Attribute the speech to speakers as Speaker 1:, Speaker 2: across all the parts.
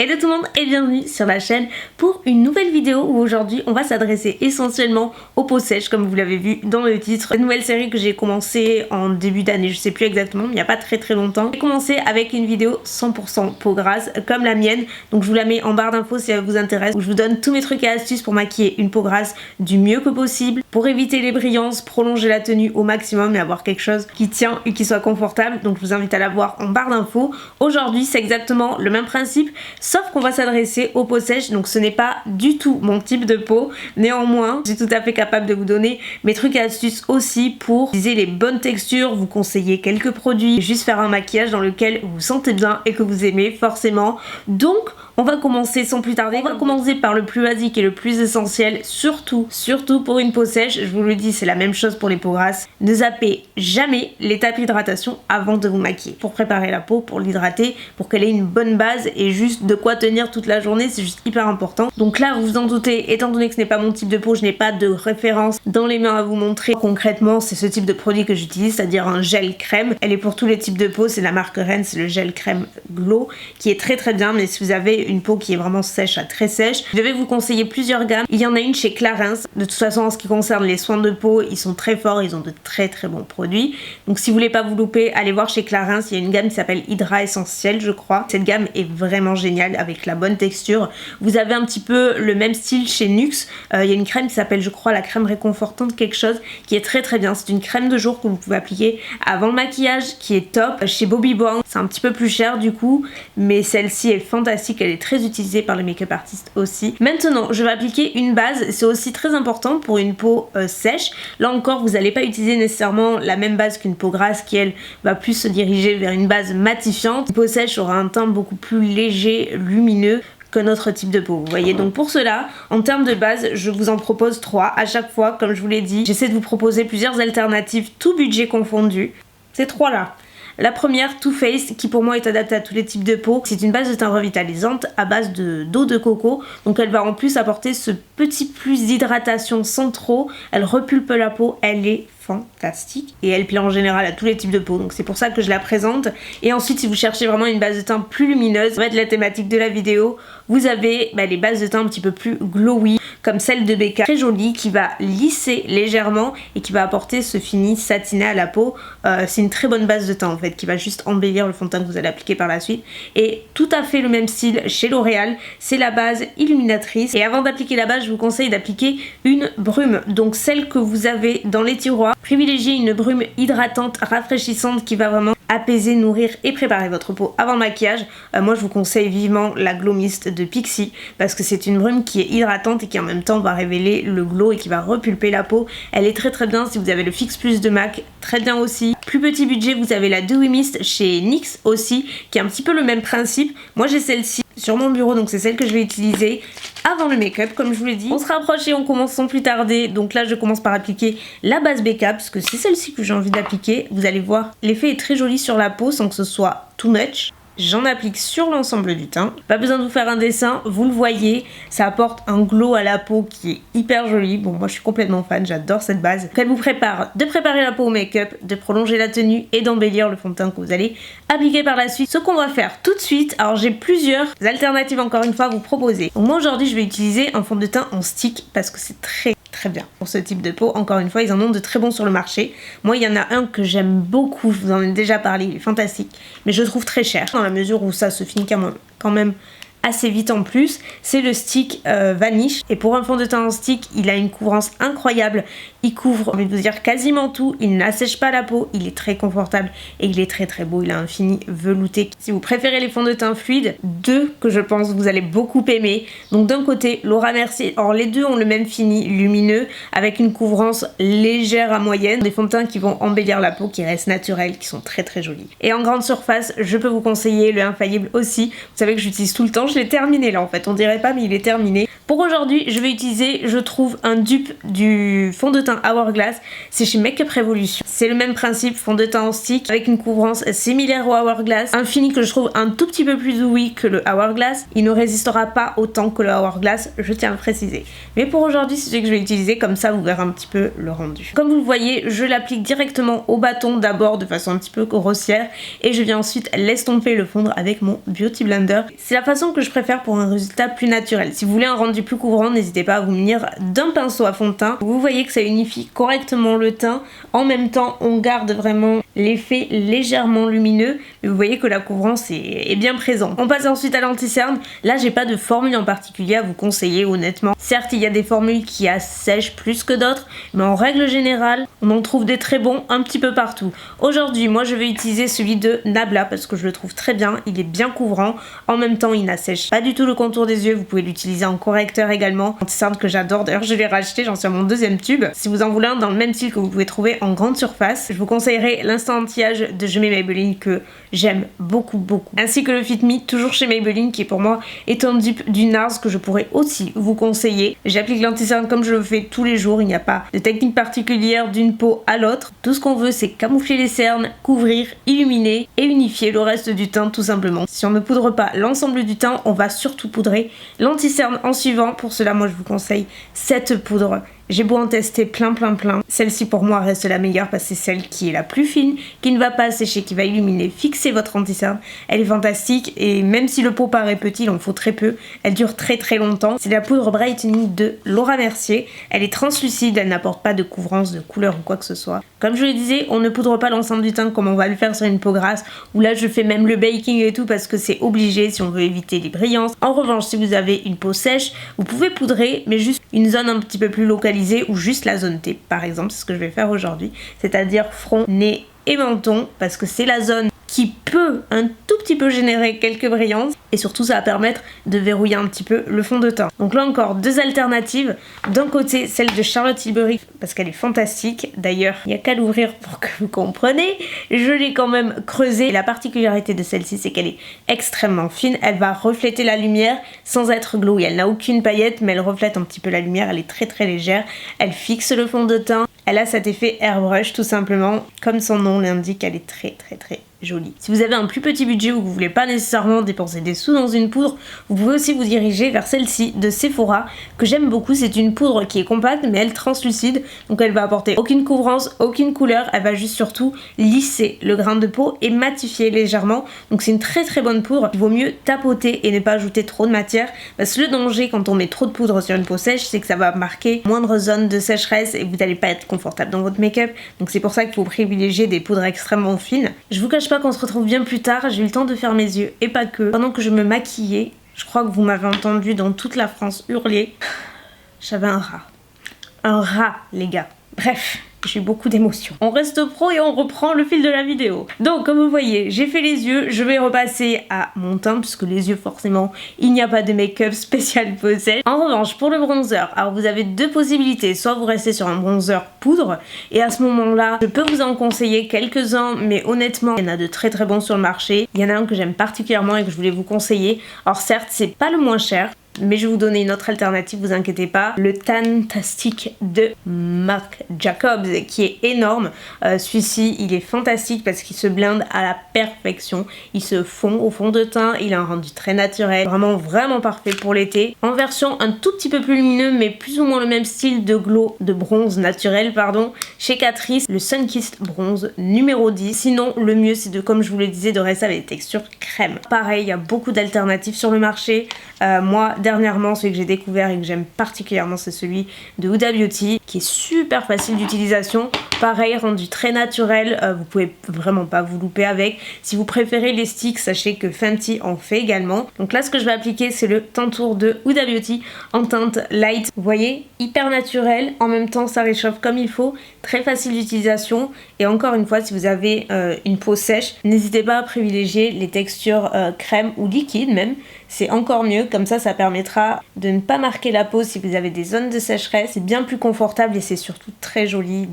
Speaker 1: Hello tout le monde et bienvenue sur la chaîne pour une nouvelle vidéo où aujourd'hui on va s'adresser essentiellement aux peaux sèches comme vous l'avez vu dans le titre. Cette nouvelle série que j'ai commencé en début d'année, je sais plus exactement, mais il n'y a pas très longtemps. J'ai commencé avec une vidéo 100% peau grasse comme la mienne, donc je vous la mets en barre d'infos si elle vous intéresse, où je vous donne tous mes trucs et astuces pour maquiller une peau grasse du mieux que possible, pour éviter les brillances, prolonger la tenue au maximum et avoir quelque chose qui tient et qui soit confortable. Donc je vous invite à la voir en barre d'infos. Aujourd'hui c'est exactement le même principe, sauf qu'on va s'adresser aux peaux sèches, donc ce n'est pas du tout mon type de peau. Néanmoins, je suis tout à fait capable de vous donner mes trucs et astuces aussi pour utiliser les bonnes textures, vous conseiller quelques produits, juste faire un maquillage dans lequel vous vous sentez bien et que vous aimez forcément. Donc on va commencer sans plus tarder. On va commencer par le plus basique et le plus essentiel, surtout pour une peau sèche. Je vous le dis, c'est la même chose pour les peaux grasses. Ne zappez jamais l'étape hydratation avant de vous maquiller. Pour préparer la peau, pour l'hydrater, pour qu'elle ait une bonne base et juste de quoi tenir toute la journée, c'est juste hyper important. Donc là, vous vous en doutez, étant donné que ce n'est pas mon type de peau, je n'ai pas de référence dans les mains à vous montrer. Concrètement, c'est ce type de produit que j'utilise, c'est-à-dire un gel crème. Elle est pour tous les types de peau, c'est la marque Rennes, c'est le gel crème Glow, qui est très bien, mais si vous avez une peau qui est vraiment sèche à très sèche, je vais vous conseiller plusieurs gammes. Il y en a une chez Clarins. De toute façon, en ce qui concerne les soins de peau, ils sont très forts, ils ont de très bons produits. Donc si vous voulez pas vous louper, allez voir chez Clarins, il y a une gamme qui s'appelle Hydra Essentiel, je crois. Cette gamme est vraiment géniale avec la bonne texture. Vous avez un petit peu le même style chez Nuxe. Il y a une crème qui s'appelle, je crois, la crème réconfortante quelque chose, qui est très bien. C'est une crème de jour que vous pouvez appliquer avant le maquillage, qui est top. Chez Bobbi Brown, c'est un petit peu plus cher du coup, mais celle-ci est fantastique, elle est très utilisée par les make-up artistes aussi. Maintenant, je vais appliquer une base, c'est aussi très important pour une peau sèche. Là encore, vous n'allez pas utiliser nécessairement la même base qu'une peau grasse qui, elle, va plus se diriger vers une base matifiante. Une peau sèche aura un teint beaucoup plus léger, lumineux que notre type de peau, vous voyez. Donc pour cela, en termes de base, je vous en propose 3 à chaque fois. Comme je vous l'ai dit, j'essaie de vous proposer plusieurs alternatives, tout budget confondu. Ces 3 là. La première, Too Faced, qui pour moi est adaptée à tous les types de peau. C'est une base de teint revitalisante à base d'eau de coco. Donc elle va en plus apporter ce petit plus d'hydratation sans trop. Elle repulpe la peau, elle est fantastique. Et elle plaît en général à tous les types de peau. Donc c'est pour ça que je la présente. Et ensuite, si vous cherchez vraiment une base de teint plus lumineuse, ça va être la thématique de la vidéo. Vous avez les bases de teint un petit peu plus glowy, comme celle de Becca, très jolie, qui va lisser légèrement et qui va apporter ce fini satiné à la peau. C'est une très bonne base de teint en fait, qui va juste embellir le fond de teint que vous allez appliquer par la suite. Et tout à fait le même style chez L'Oréal, c'est la base illuminatrice. Et avant d'appliquer la base, je vous conseille d'appliquer une brume, donc celle que vous avez dans les tiroirs. Privilégiez une brume hydratante, rafraîchissante, qui va vraiment apaiser, nourrir et préparer votre peau avant le maquillage. Moi je vous conseille vivement la Glow Mist de Pixi, parce que c'est une brume qui est hydratante et qui en même temps va révéler le glow et qui va repulper la peau. Elle est très bien. Si vous avez le Fix Plus de MAC, très bien aussi. Plus petit budget, vous avez la Dewy Mist chez NYX aussi, qui est un petit peu le même principe. Moi j'ai celle-ci sur mon bureau, donc c'est celle que je vais utiliser avant le make-up, comme je vous l'ai dit. On se rapproche et on commence sans plus tarder. Donc là je commence par appliquer la base Becca, parce que c'est celle-ci que j'ai envie d'appliquer. Vous allez voir, l'effet est très joli sur la peau sans que ce soit too much. J'en applique sur l'ensemble du teint. Pas besoin de vous faire un dessin, vous le voyez, ça apporte un glow à la peau qui est hyper joli. Bon, moi je suis complètement fan, j'adore cette base. Elle vous prépare de préparer la peau au make-up, de prolonger la tenue et d'embellir le fond de teint que vous allez appliquer par la suite. Ce qu'on va faire tout de suite, alors j'ai plusieurs alternatives encore une fois à vous proposer. Donc moi aujourd'hui je vais utiliser un fond de teint en stick parce que c'est très bien pour ce type de peau. Encore une fois, ils en ont de très bons sur le marché. Moi, il y en a un que j'aime beaucoup, je vous en ai déjà parlé, il est fantastique, mais je le trouve très cher, dans la mesure où ça se finit quand même assez vite en plus. C'est le stick Vanish, et pour un fond de teint en stick, il a une couvrance incroyable. Il couvre, je vais vous dire, quasiment tout. Il n'assèche pas la peau, il est très confortable et il est très beau. Il a un fini velouté. Si vous préférez les fonds de teint fluides, deux que je pense vous allez beaucoup aimer. Donc d'un côté, Laura Mercier. Alors les deux ont le même fini lumineux avec une couvrance légère à moyenne. Des fonds de teint qui vont embellir la peau, qui restent naturels, qui sont très jolis. Et en grande surface, je peux vous conseiller le Infaillible aussi. Vous savez que j'utilise tout le temps. Je l'ai terminé là en fait. On dirait pas, mais il est terminé. Pour aujourd'hui, je vais utiliser, je trouve, un dupe du fond de teint teint Hourglass, c'est chez Makeup Revolution. C'est le même principe, fond de teint en stick avec une couvrance similaire au Hourglass, un fini que je trouve un tout petit peu plus doux que le Hourglass. Il ne résistera pas autant que le Hourglass, je tiens à le préciser. Mais pour aujourd'hui, c'est celui que je vais utiliser, comme ça vous verrez un petit peu le rendu. Comme vous le voyez, je l'applique directement au bâton d'abord de façon un petit peu grossière et je viens ensuite l'estomper, le fondre avec mon Beauty Blender. C'est la façon que je préfère pour un résultat plus naturel. Si vous voulez un rendu plus couvrant, n'hésitez pas à vous munir d'un pinceau à fond de teint. Vous voyez que ça unifie correctement le teint. En même temps, on garde vraiment l'effet légèrement lumineux, mais vous voyez que la couvrance est bien présente. On passe ensuite à l'anti-cerne. Là, j'ai pas de formule en particulier à vous conseiller honnêtement. Certes, il y a des formules qui assèchent plus que d'autres, mais en règle générale, on en trouve des très bons un petit peu partout. Aujourd'hui, moi je vais utiliser celui de Nabla parce que je le trouve très bien, il est bien couvrant, en même temps il n'assèche pas du tout le contour des yeux, vous pouvez l'utiliser en correcteur également. Anti-cerne que j'adore, d'ailleurs je l'ai racheté, j'en suis à mon deuxième tube. Si vous en voulez un dans le même style que vous pouvez trouver en grande surface, je vous conseillerais l'instant anti-âge de Je mets Maybelline que j'aime beaucoup, ainsi que le Fit Me, toujours chez Maybelline, qui pour moi est un dupe du NARS que je pourrais aussi vous conseiller. J'applique l'anti-cerne comme je le fais tous les jours, il n'y a pas de technique particulière d'une peau à l'autre. Tout ce qu'on veut, c'est camoufler les cernes, couvrir, illuminer et unifier le reste du teint tout simplement. Si on ne poudre pas l'ensemble du teint, on va surtout poudrer l'anti-cerne en suivant. Pour cela, moi je vous conseille cette poudre. J'ai beau en tester plein, celle-ci pour moi reste la meilleure parce que c'est celle qui est la plus fine, qui ne va pas sécher, qui va illuminer, fixer votre anti-cerne. Elle est fantastique et même si le pot paraît petit, il en faut très peu, elle dure très longtemps. C'est la poudre Brightening de Laura Mercier. Elle est translucide, elle n'apporte pas de couvrance, de couleur ou quoi que ce soit. Comme je le disais, on ne poudre pas l'ensemble du teint comme on va le faire sur une peau grasse, où là je fais même le baking et tout parce que c'est obligé si on veut éviter les brillances. En revanche, si vous avez une peau sèche, vous pouvez poudrer, mais juste une zone un petit peu plus localisée ou juste la zone T par exemple, c'est ce que je vais faire aujourd'hui, c'est-à-dire front, nez et menton parce que c'est la zone qui peut un tout petit peu générer quelques brillances et surtout ça va permettre de verrouiller un petit peu le fond de teint. Donc là encore deux alternatives, d'un côté celle de Charlotte Tilbury parce qu'elle est fantastique, d'ailleurs il n'y a qu'à l'ouvrir pour que vous compreniez, je l'ai quand même creusée. La particularité de celle-ci c'est qu'elle est extrêmement fine, elle va refléter la lumière sans être glowy, elle n'a aucune paillette mais elle reflète un petit peu la lumière, elle est très légère, elle fixe le fond de teint, elle a cet effet airbrush tout simplement, comme son nom l'indique, elle est très jolie. Si vous avez un plus petit budget ou que vous voulez pas nécessairement dépenser des sous dans une poudre, vous pouvez aussi vous diriger vers celle-ci de Sephora que j'aime beaucoup. C'est une poudre qui est compacte mais elle translucide, donc elle va apporter aucune couvrance, aucune couleur, elle va juste surtout lisser le grain de peau et matifier légèrement. Donc c'est une très bonne poudre. Il vaut mieux tapoter et ne pas ajouter trop de matière parce que le danger quand on met trop de poudre sur une peau sèche, c'est que ça va marquer moindre zone de sécheresse et vous n'allez pas être confortable dans votre make-up. Donc c'est pour ça qu'il faut privilégier des poudres extrêmement fines. Je vous cache pas qu'on se retrouve bien plus tard, j'ai eu le temps de faire mes yeux et pas que. Pendant que je me maquillais, je crois que vous m'avez entendu dans toute la France hurler, j'avais un rat. Un rat les gars. Bref. J'ai eu beaucoup d'émotions. On reste pro et on reprend le fil de la vidéo. Donc comme vous voyez, j'ai fait les yeux, je vais repasser à mon teint puisque les yeux forcément, il n'y a pas de make-up spécial peau sèche. En revanche, pour le bronzer, alors vous avez deux possibilités, soit vous restez sur un bronzer poudre et à ce moment-là, je peux vous en conseiller quelques-uns, mais honnêtement, il y en a de très bons sur le marché. Il y en a un que j'aime particulièrement et que je voulais vous conseiller. Alors certes, c'est pas le moins cher, mais je vais vous donner une autre alternative, vous inquiétez pas, le Tantastic de Marc Jacobs qui est énorme. Celui-ci il est fantastique parce qu'il se blinde à la perfection, il se fond au fond de teint, il a un rendu très naturel, vraiment parfait pour l'été. En version un tout petit peu plus lumineux mais plus ou moins le même style de glow, de bronze naturel pardon, chez Catrice, le Sunkissed Bronze numéro 10. Sinon le mieux c'est de, comme je vous le disais, de rester avec des textures crème. Pareil, il y a beaucoup d'alternatives sur le marché. Moi dernièrement celui que j'ai découvert et que j'aime particulièrement c'est celui de Huda Beauty qui est super facile d'utilisation, pareil rendu très naturel, vous pouvez vraiment pas vous louper avec. Si vous préférez les sticks, sachez que Fenty en fait également. Donc là ce que je vais appliquer c'est le Tintour de Huda Beauty en teinte light, vous voyez, hyper naturel, en même temps ça réchauffe comme il faut, très facile d'utilisation et encore une fois si vous avez une peau sèche, n'hésitez pas à privilégier les textures crème ou liquide même. c'est encore mieux. Comme ça permettra de ne pas marquer la peau si vous avez des zones de sécheresse. C'est bien plus confortable et c'est surtout très joli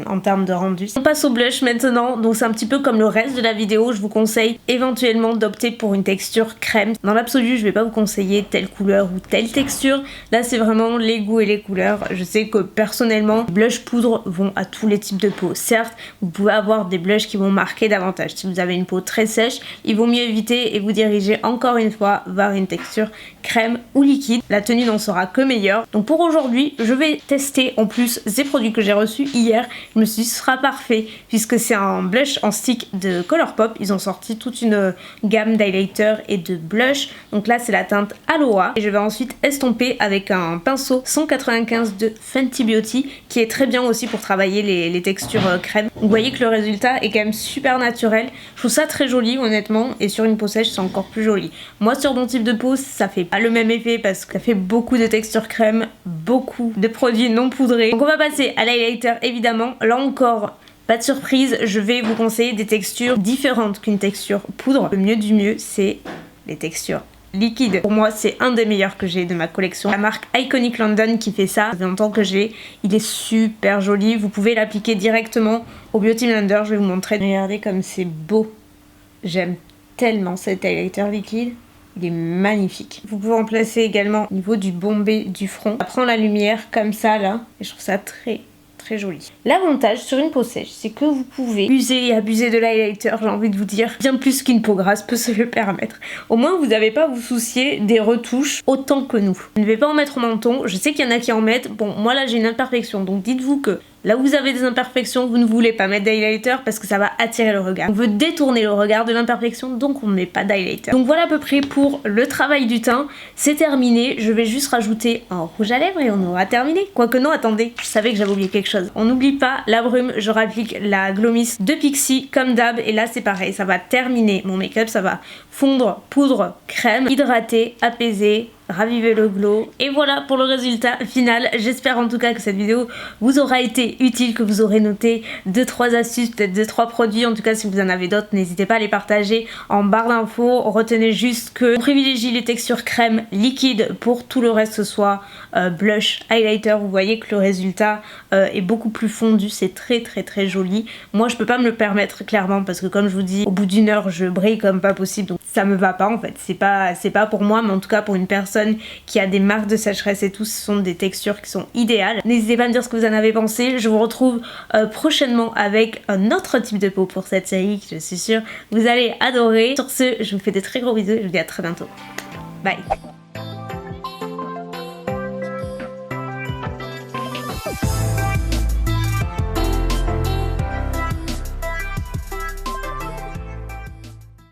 Speaker 1: en termes de rendu. On passe au blush maintenant, donc c'est un petit peu comme le reste de la vidéo. Je vous conseille éventuellement d'opter pour une texture crème. Dans l'absolu, je vais pas vous conseiller telle couleur ou telle texture. Là, c'est vraiment les goûts et les couleurs. Je sais que personnellement, les blushs poudre vont à tous les types de peau. Certes, vous pouvez avoir des blushs qui vont marquer davantage. Si vous avez une peau très sèche, il vaut mieux éviter et vous diriger encore une fois vers une texture crème ou liquide. La tenue n'en sera que meilleure. Donc pour aujourd'hui, je vais tester en plus ces produits que j'ai reçus hier. Je me suis dit ce sera parfait puisque c'est un blush en stick de Colourpop. Ils ont sorti toute une gamme d'highlighter et de blush. Donc là c'est la teinte Aloha et je vais ensuite estomper avec un pinceau 195 de Fenty Beauty qui est très bien aussi pour travailler les textures crème. Vous voyez que le résultat est quand même super naturel. Je trouve ça très joli honnêtement et sur une peau sèche c'est encore plus joli. Moi sur mon type de peau ça fait pas le même effet parce que ça fait beaucoup de textures crème, beaucoup de produits non poudrés. Donc on va passer à l'highlighter évidemment. Là encore, pas de surprise, je vais vous conseiller des textures différentes qu'une texture poudre. Le mieux du mieux c'est les textures liquides. Pour moi c'est un des meilleurs que j'ai de ma collection. La marque Iconic London qui fait ça fait longtemps que j'ai. Il est super joli, vous pouvez l'appliquer directement au Beauty Blender. Je vais vous montrer. Regardez comme c'est beau. J'aime tellement cet highlighter liquide. Il est magnifique. Vous pouvez en placer également au niveau du bombé du front. Ça prend la lumière comme ça là. Et je trouve ça très joli. L'avantage sur une peau sèche, c'est que vous pouvez user et abuser de l'highlighter, j'ai envie de vous dire, bien plus qu'une peau grasse peut se le permettre. Au moins vous n'avez pas à vous soucier des retouches autant que nous. Je ne vais pas en mettre au menton, je sais qu'il y en a qui en mettent. Bon, moi là j'ai une imperfection, donc dites-vous que là où vous avez des imperfections, vous ne voulez pas mettre d'highlighter parce que ça va attirer le regard. On veut détourner le regard de l'imperfection, donc on ne met pas d'highlighter. Donc voilà à peu près pour le travail du teint. C'est terminé, je vais juste rajouter un rouge à lèvres et on aura terminé. Quoique non, attendez, je savais que j'avais oublié quelque chose. On n'oublie pas la brume, je rapplique la Glow Mist de Pixi comme d'hab et là c'est pareil, ça va terminer mon make-up, ça va fondre, poudre, crème, hydrater, apaiser, raviver le glow. Et voilà pour le résultat final. J'espère en tout cas que cette vidéo vous aura été utile, que vous aurez noté 2-3 astuces, peut-être 2-3 produits. En tout cas si vous en avez d'autres, n'hésitez pas à les partager en barre d'infos. Retenez juste que on privilégie les textures crème liquide pour tout le reste, que ce soit blush, highlighter. Vous voyez que le résultat est beaucoup plus fondu, c'est très joli. Moi je peux pas me le permettre clairement parce que comme je vous dis, au bout d'une heure je brille comme pas possible, donc ça me va pas en fait. C'est pas pour moi, mais en tout cas pour une personne qui a des marques de sécheresse et tout, ce sont des textures qui sont idéales. N'hésitez pas à me dire ce que vous en avez pensé. Je vous retrouve prochainement avec un autre type de peau pour cette série que je suis sûre vous allez adorer. Sur ce, je vous fais des très gros bisous et je vous dis à très bientôt. Bye.